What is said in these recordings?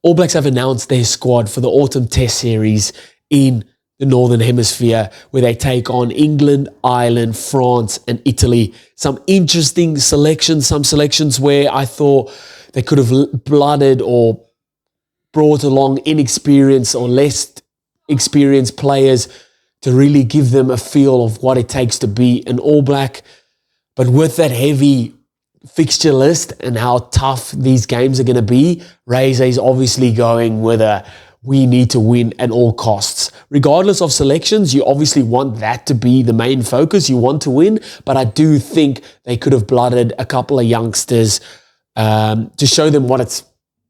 All Blacks have announced their squad for the Autumn Test Series in the Northern Hemisphere, where they take on England, Ireland, France, and Italy. Some interesting selections, some selections where I thought they could have blooded or brought along inexperienced or less experienced players to really give them a feel of what it takes to be an All Black. But with that heavy fixture list and how tough these games are going to be, Razor is obviously going with a we need to win at all costs. Regardless of selections, you obviously want that to be the main focus. You want to win, but I do think they could have blooded a couple of youngsters to show them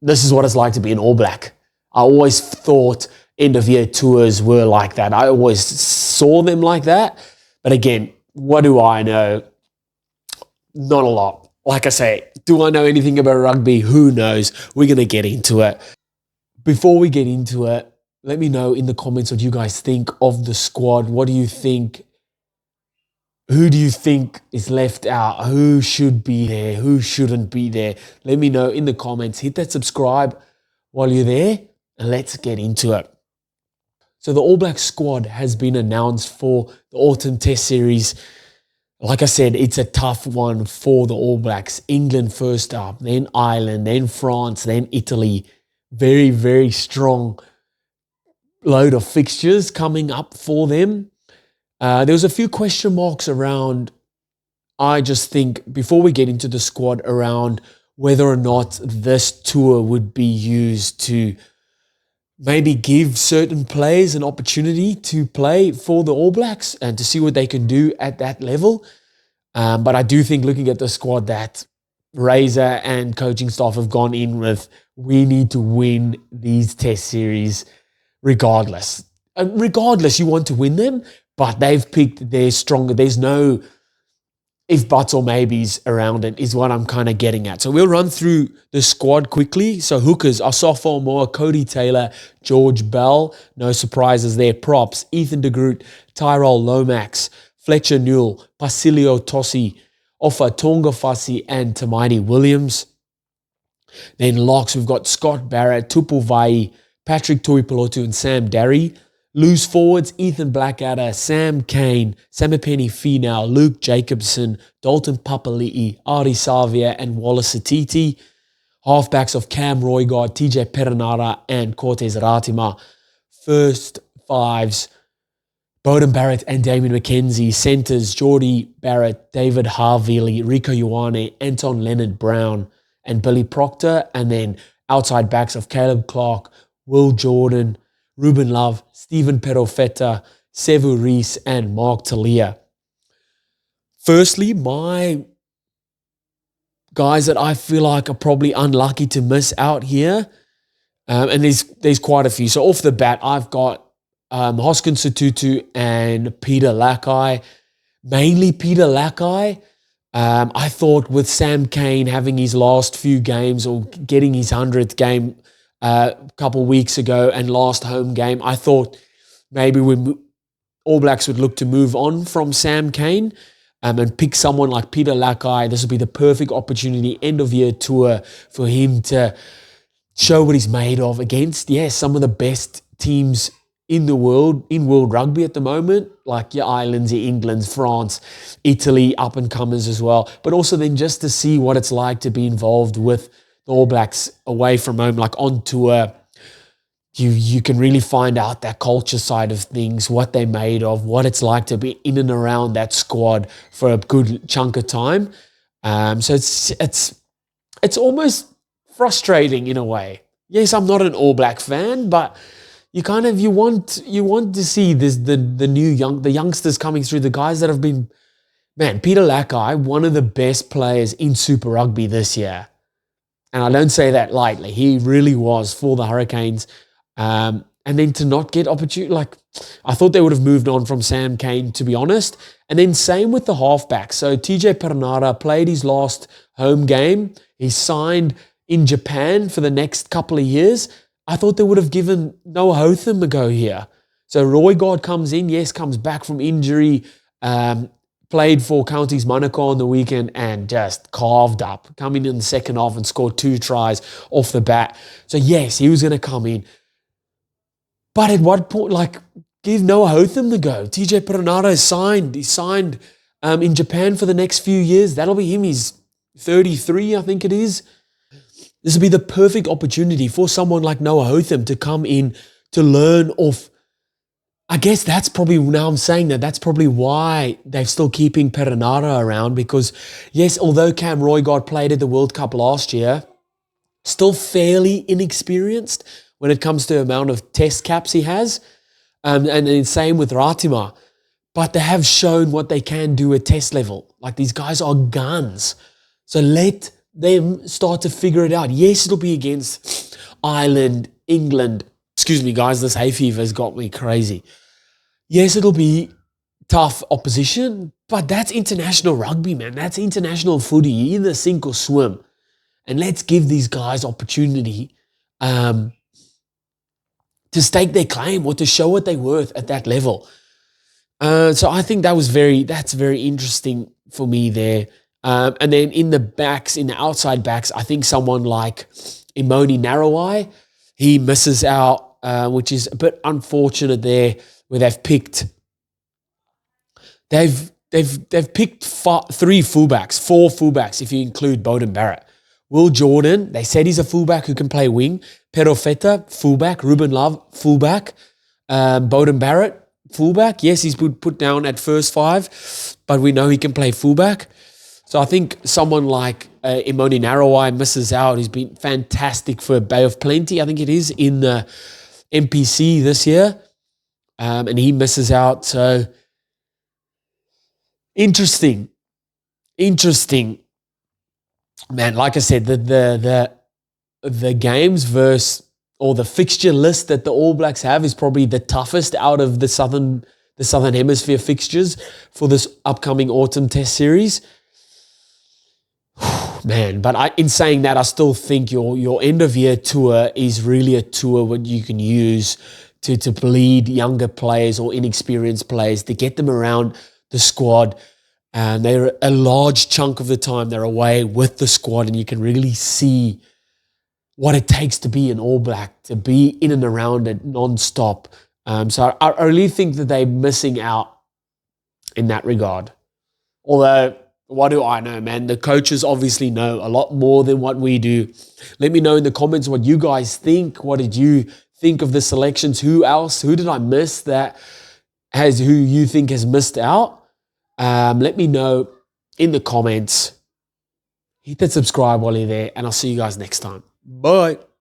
this is what it's like to be an All Black. I always thought end of year tours were like that. I always saw them like that. But again, what do I know? Not a lot. Like I say, do I know anything about rugby? Who knows? We're going to get into it. Before we get into it, let me know in the comments what you guys think of the squad. What do you think? Who do you think is left out? Who should be there? Who shouldn't be there? Let me know in the comments. Hit that subscribe while you're there, and let's get into it. So the All Black squad has been announced for the Autumn Test Series. Like I said, it's a tough one for the All Blacks. England first up, then Ireland, then France, then Italy. Very, very strong load of fixtures coming up for them. There was a few question marks around, I just think, before we get into the squad, around whether or not this tour would be used to maybe give certain players an opportunity to play for the All Blacks and to see what they can do at that level. But I do think, looking at the squad, that Razor and coaching staff have gone in with, we need to win these test series regardless. Regardless, you want to win them, but they've picked their stronger. There's no if buts or maybes around it, is what I'm kind of getting at. So we'll run through the squad quickly. So hookers, Asafa Moore, Cody Taylor, George Bell. No surprises there. Props, Ethan de Groot, Tyrell Lomax, Fletcher Newell, Pasilio Tossi, Ofa Tongafasi, and Tamaini Williams. Then locks, we've got Scott Barrett, Tupu Vai, Patrick Tuipulotu, and Sam Darry. Loose forwards, Ethan Blackadder, Sam Kane, Samipeni Finau, Luke Jacobson, Dalton Papali'i, Ari Savia, and Wallace Atiti. Halfbacks of Cam Roygard, TJ Perenara, and Cortez Ratima. First fives, Bowden Barrett and Damien McKenzie. Centres, Geordie Barrett, David Harvey, Rico Ioane, Anton Leonard-Brown, and Billy Proctor. And then outside backs of Caleb Clark, Will Jordan, Ruben Love, Stephen Perofeta, Sevu Reese, and Mark Talia. Firstly, my guys that I feel like are probably unlucky to miss out here, and there's quite a few. So off the bat, I've got Hoskin Sututu and Peter Lakai. Mainly Peter Lakai. I thought with Sam Kane having his last few games or getting his 100th game a couple weeks ago and last home game, I thought maybe All Blacks would look to move on from Sam Kane and pick someone like Peter Lakai. This would be the perfect opportunity, end of year tour, for him to show what he's made of against, some of the best teams in the world, in world rugby at the moment, like your Irelands, your Englands, France, Italy, up-and-comers as well. But also then just to see what it's like to be involved with the All Blacks away from home, like on tour. You can really find out that culture side of things, what they're made of, what it's like to be in and around that squad for a good chunk of time. So it's almost frustrating in a way. Yes, I'm not an All Black fan, but you want to see the youngsters coming through, the guys that have been, Peter Lakai, one of the best players in Super Rugby this year. And I don't say that lightly. He really was for the Hurricanes. And then to not get opportunity, I thought they would have moved on from Sam Kane, to be honest. And then same with the halfback. So TJ Perenara played his last home game. He signed in Japan for the next couple of years. I thought they would have given Noah Hotham a go here. So Roygard comes in, comes back from injury. played for Counties Monaco on the weekend and just carved up, coming in the second half and scored 2 tries off the bat. So yes, he was going to come in. But at what point, like, give Noah Hotham the go. TJ Perenara is signed. He's signed in Japan for the next few years. That'll be him. He's 33, I think it is. This will be the perfect opportunity for someone like Noah Hotham to come in to learn off. I guess that's probably, now I'm saying that's probably why they're still keeping Perenara around, because yes, although Cam Roigard played at the World Cup last year, still fairly inexperienced when it comes to the amount of test caps he has. And then same with Ratima. But they have shown what they can do at test level. Like, these guys are guns. So let them start to figure it out. Yes, it'll be against Ireland, England. Excuse me, guys, this hay fever has got me crazy. Yes, it'll be tough opposition, but that's international rugby, man. That's international footy. You either sink or swim. And let's give these guys opportunity to stake their claim or to show what they're worth at that level. So I think that's very interesting for me there. And then in the outside backs, I think someone like Imoni Narawai, he misses out, which is a bit unfortunate there, where they've picked 3 fullbacks, 4 fullbacks if you include Beauden Barrett. Will Jordan, they said he's a fullback who can play wing. Pero Feta, fullback. Ruben Love, fullback. Beauden Barrett, fullback. Yes, he's put down at first 5, but we know he can play fullback. So I think someone like Imoni Narawai misses out. He's been fantastic for Bay of Plenty, I think it is, in the MPC this year. And he misses out. So interesting. Man, like I said, the games versus, or the fixture list that the All Blacks have is probably the toughest out of the Southern Hemisphere fixtures for this upcoming autumn test series. Man, but in saying that, I still think your end of year tour is really a tour what you can use to bleed younger players or inexperienced players, to get them around the squad. And they're a large chunk of the time they're away with the squad, and you can really see what it takes to be an All Black, to be in and around it non-stop. So I really think that they're missing out in that regard. Although, what do I know, man? The coaches obviously know a lot more than what we do. Let me know in the comments what you guys think. What did you think of the selections? Who did I miss who you think has missed out? Let me know in the comments. Hit that subscribe while you're there, and I'll see you guys next time. Bye.